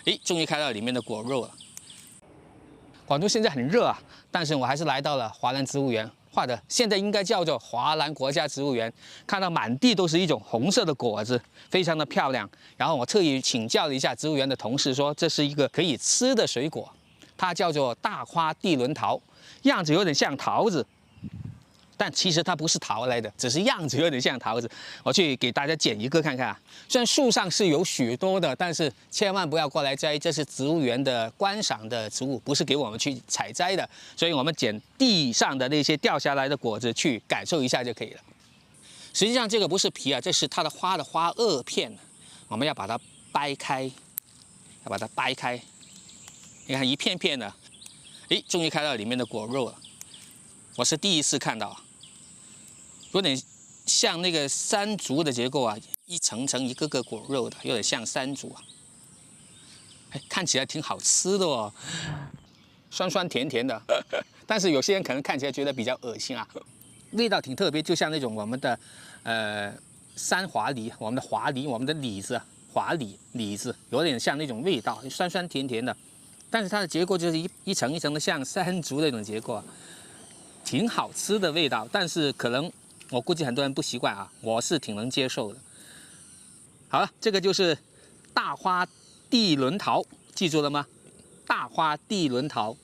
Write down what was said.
诶，终于开到里面的果肉了。广州现在很热啊，但是我还是来到了华南植物园，或者现在应该叫做华南国家植物园。看到满地都是一种红色的果子，非常的漂亮。然后我特意请教了一下植物园的同事，说这是一个可以吃的水果，它叫做大花地轮桃，样子有点像桃子。 但其实它不是桃来的，只是样子有点像桃子。我去给大家捡一个看看啊。虽然树上是有许多的，但是千万不要过来摘，这是植物园的观赏的植物，不是给我们去采摘的。所以我们捡地上的那些掉下来的果子去感受一下就可以了。实际上这个不是皮啊，这是它的花萼片，我们要把它掰开，要把它掰开。你看一片片的，诶，终于开到里面的果肉了。我是第一次看到。 有点像那个山竹的结构啊，一层层一个个果肉的，有点像山竹啊。哎，看起来挺好吃的哦，酸酸甜甜的。但是有些人可能看起来觉得比较恶心啊，味道挺特别，就像那种我们的山华梨、我们的华梨、我们的李子、华李子，有点像那种味道，酸酸甜甜的。但是它的结构就是一层一层的，像山竹那种结构啊，挺好吃的味道，但是可能。 我估计很多人不习惯啊，我是挺能接受的。好了，这个就是大花地轮桃，记住了吗？大花地轮桃。